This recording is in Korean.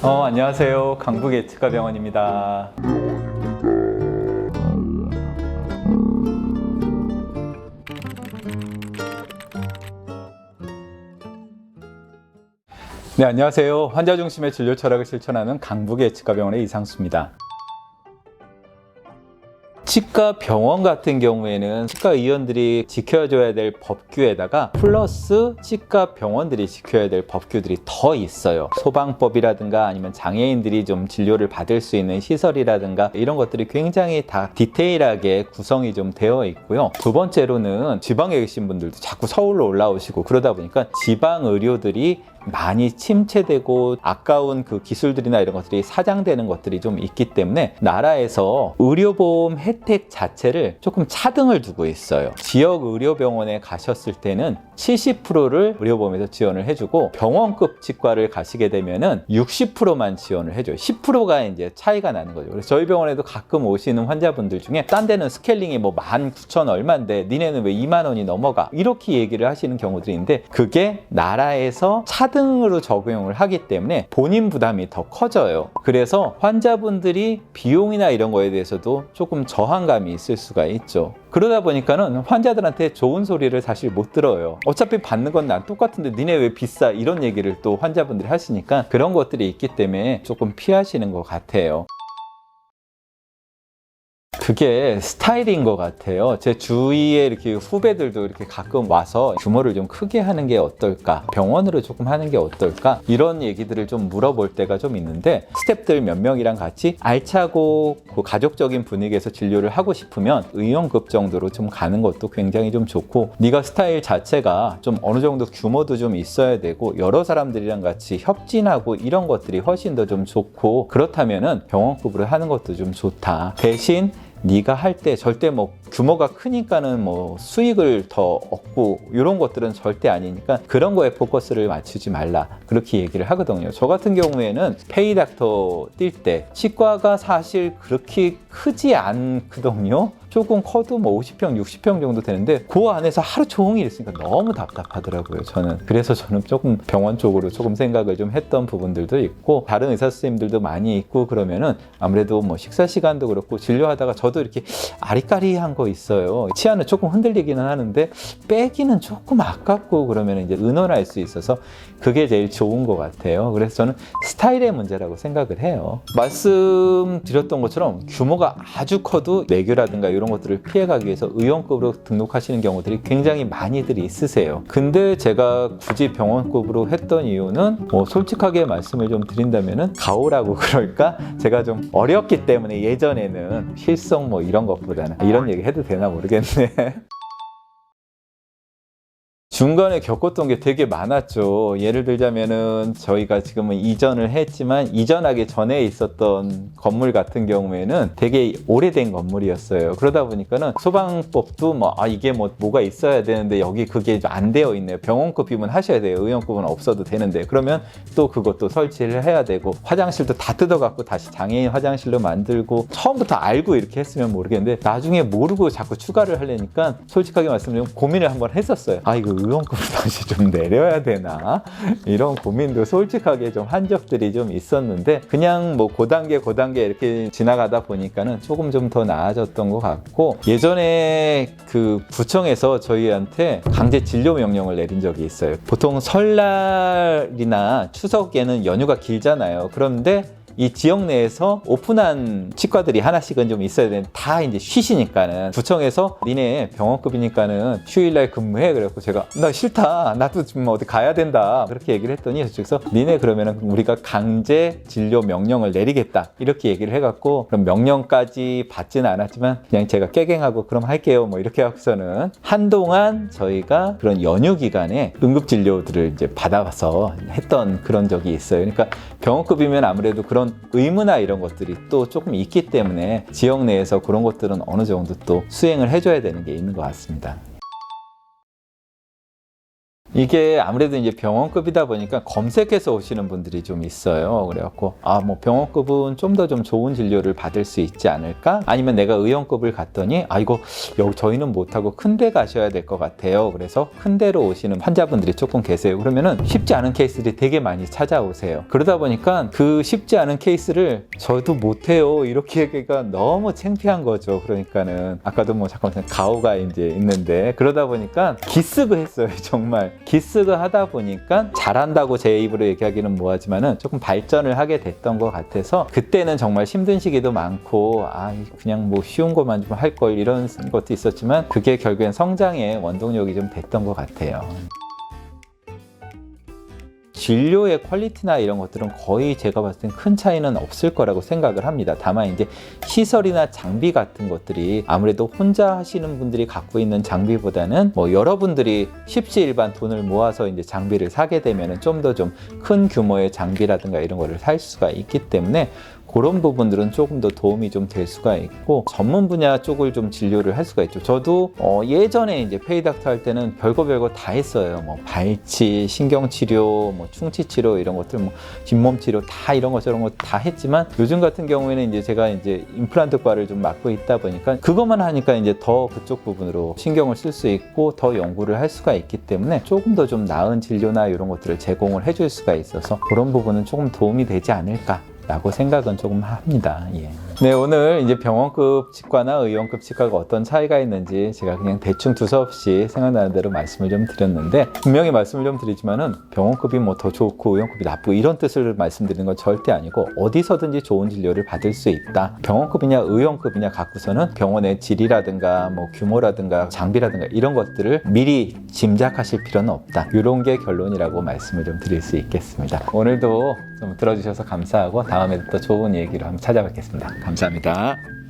안녕하세요. 강북의 치과병원입니다. 네, 안녕하세요. 환자 중심의 진료 철학을 실천하는 강북의 치과병원의 이상수입니다. 치과 병원 같은 경우에는 치과 의원들이 지켜줘야 될 법규에다가 플러스 치과 병원들이 지켜야 될 법규들이 더 있어요. 소방법이라든가 아니면 장애인들이 좀 진료를 받을 수 있는 시설이라든가 이런 것들이 굉장히 다 디테일하게 구성이 좀 되어 있고요. 두 번째로는 지방에 계신 분들도 자꾸 서울로 올라오시고 그러다 보니까 지방 의료들이 많이 침체되고 아까운 그 기술들이나 이런 것들이 사장되는 것들이 좀 있기 때문에 나라에서 의료보험 혜택 자체를 조금 차등을 두고 있어요. 지역 의료병원에 가셨을 때는 70%를 의료보험에서 지원을 해주고 병원급 치과를 가시게 되면은 60%만 지원을 해줘요. 10%가 이제 차이가 나는 거죠. 그래서 저희 병원에도 가끔 오시는 환자분들 중에 딴 데는 스케일링이 뭐 19,000 얼마인데 니네는 왜 2만 원이 넘어가? 이렇게 얘기를 하시는 경우들이 있는데 그게 나라에서 차등으로 적용을 하기 때문에 본인 부담이 더 커져요. 그래서 환자분들이 비용이나 이런 거에 대해서도 조금 저항감이 있을 수가 있죠. 그러다 보니까는 환자들한테 좋은 소리를 사실 못 들어요. 어차피 받는 건 난 똑같은데 니네 왜 비싸? 이런 얘기를 또 환자분들이 하시니까 그런 것들이 있기 때문에 조금 피하시는 것 같아요. 그게 스타일인 것 같아요. 제 주위에 이렇게 후배들도 이렇게 가끔 와서 규모를 좀 크게 하는 게 어떨까? 병원으로 조금 하는 게 어떨까? 이런 얘기들을 좀 물어볼 때가 좀 있는데 스태프들 몇 명이랑 같이 알차고 가족적인 분위기에서 진료를 하고 싶으면 의원급 정도로 좀 가는 것도 굉장히 좀 좋고 네가 스타일 자체가 좀 어느 정도 규모도 좀 있어야 되고 여러 사람들이랑 같이 협진하고 이런 것들이 훨씬 더 좀 좋고 그렇다면은 병원급으로 하는 것도 좀 좋다. 대신 네가 할 때 절대 뭐 규모가 크니까는 뭐 수익을 더 얻고 이런 것들은 절대 아니니까 그런 거에 포커스를 맞추지 말라 그렇게 얘기를 하거든요. 저 같은 경우에는 페이닥터 뛸 때 치과가 사실 그렇게 크지 않거든요. 조금 커도 뭐 50평, 60평 정도 되는데 그 안에서 하루 종일 있으니까 너무 답답하더라고요, 저는. 그래서 저는 조금 병원 쪽으로 조금 생각을 좀 했던 부분들도 있고 다른 의사 선생님들도 많이 있고 그러면은 아무래도 뭐 식사 시간도 그렇고 진료하다가 저도 이렇게 아리까리한 거 있어요. 치아는 조금 흔들리기는 하는데 빼기는 조금 아깝고 그러면 이제 의논할 수 있어서 그게 제일 좋은 것 같아요. 그래서 저는 스타일의 문제라고 생각을 해요. 말씀드렸던 것처럼 규모가 아주 커도 내규라든가 이런 것들을 피해가기 위해서 의원급으로 등록하시는 경우들이 굉장히 많이들 있으세요. 근데 제가 굳이 병원급으로 했던 이유는 뭐 솔직하게 말씀을 좀 드린다면은 가오라고 그럴까? 제가 좀 어렸기 때문에 예전에는 실성 뭐 이런 것보다는 이런 얘기 해도 되나 모르겠네. 중간에 겪었던 게 되게 많았죠. 예를 들자면은 저희가 지금은 이전을 했지만 이전하기 전에 있었던 건물 같은 경우에는 되게 오래된 건물이었어요. 그러다 보니까는 소방법도 이게 뭐가 있어야 되는데 여기 그게 안 되어 있네요. 병원급이면 하셔야 돼요. 의원급은 없어도 되는데 그러면 또 그것도 설치를 해야 되고 화장실도 다 뜯어갖고 다시 장애인 화장실로 만들고 처음부터 알고 이렇게 했으면 모르겠는데 나중에 모르고 자꾸 추가를 하려니까 솔직하게 말씀드리면 고민을 한번 했었어요. 이거 의원급을 다시 좀 내려야 되나? 이런 고민도 솔직하게 좀 한 적들이 좀 있었는데 그냥 뭐 고단계 이렇게 지나가다 보니까는 조금 좀 더 나아졌던 것 같고 예전에 그 구청에서 저희한테 강제 진료 명령을 내린 적이 있어요. 보통 설날이나 추석에는 연휴가 길잖아요. 그런데 이 지역 내에서 오픈한 치과들이 하나씩은 좀 있어야 되는데 다 이제 쉬시니까는 구청에서 니네 병원급이니까는 휴일날 근무해 그래갖고 제가 나 싫다 나도 지금 어디 가야 된다 그렇게 얘기를 했더니 저쪽에서 니네 그러면은 우리가 강제 진료 명령을 내리겠다 이렇게 얘기를 해갖고 그럼 명령까지 받지는 않았지만 그냥 제가 깨갱하고 그럼 할게요 뭐 이렇게 해서는 한동안 저희가 그런 연휴 기간에 응급진료들을 이제 받아서 했던 그런 적이 있어요. 그러니까 병원급이면 아무래도 그런 의무나 이런 것들이 또 조금 있기 때문에 지역 내에서 그런 것들은 어느 정도 또 수행을 해줘야 되는 게 있는 것 같습니다. 이게 아무래도 이제 병원급이다 보니까 검색해서 오시는 분들이 좀 있어요. 그래갖고 뭐 병원급은 좀 더 좀 좋은 진료를 받을 수 있지 않을까? 아니면 내가 의원급을 갔더니 이거 여기 저희는 못하고 큰 데 가셔야 될 것 같아요. 그래서 큰 데로 오시는 환자분들이 조금 계세요. 그러면은 쉽지 않은 케이스들이 되게 많이 찾아오세요. 그러다 보니까 그 쉽지 않은 케이스를 저도 못해요 이렇게 얘기가 너무 창피한 거죠. 그러니까는 아까도 뭐 잠깐만 가오가 이제 있는데 그러다 보니까 기스그 했어요. 정말 기스그 하다 보니까 잘한다고 제 입으로 얘기하기는 뭐하지만은 조금 발전을 하게 됐던 것 같아서 그때는 정말 힘든 시기도 많고 그냥 뭐 쉬운 것만 좀 할 걸 이런 것도 있었지만 그게 결국엔 성장의 원동력이 좀 됐던 것 같아요. 진료의 퀄리티나 이런 것들은 거의 제가 봤을 땐 큰 차이는 없을 거라고 생각을 합니다. 다만 이제 시설이나 장비 같은 것들이 아무래도 혼자 하시는 분들이 갖고 있는 장비보다는 뭐 여러분들이 십시일반 돈을 모아서 이제 장비를 사게 되면은 좀 더 좀 큰 규모의 장비라든가 이런 거를 살 수가 있기 때문에 그런 부분들은 조금 더 도움이 좀 될 수가 있고 전문 분야 쪽을 좀 진료를 할 수가 있죠. 저도 예전에 이제 페이닥터 할 때는 별거 다 했어요. 뭐 발치, 신경치료, 뭐 충치치료 이런 것들, 뭐 뒷몸치료 다 이런 거 저런 거 다 했지만 요즘 같은 경우에는 이제 제가 이제 임플란트과를 좀 맡고 있다 보니까 그것만 하니까 이제 더 그쪽 부분으로 신경을 쓸 수 있고 더 연구를 할 수가 있기 때문에 조금 더 좀 나은 진료나 이런 것들을 제공을 해줄 수가 있어서 그런 부분은 조금 도움이 되지 않을까 라고 생각은 조금 합니다. 예. 네, 오늘 이제 병원급 치과나 의원급 치과가 어떤 차이가 있는지 제가 그냥 대충 두서없이 생각나는 대로 말씀을 좀 드렸는데 분명히 말씀을 좀 드리지만은 병원급이 뭐 더 좋고 의원급이 나쁘고 이런 뜻을 말씀드리는 건 절대 아니고 어디서든지 좋은 진료를 받을 수 있다. 병원급이냐 의원급이냐 갖고서는 병원의 질이라든가 뭐 규모라든가 장비라든가 이런 것들을 미리 짐작하실 필요는 없다. 이런 게 결론이라고 말씀을 좀 드릴 수 있겠습니다. 오늘도 좀 들어주셔서 감사하고 다음에 또 좋은 얘기로 한번 찾아뵙겠습니다. 감사합니다.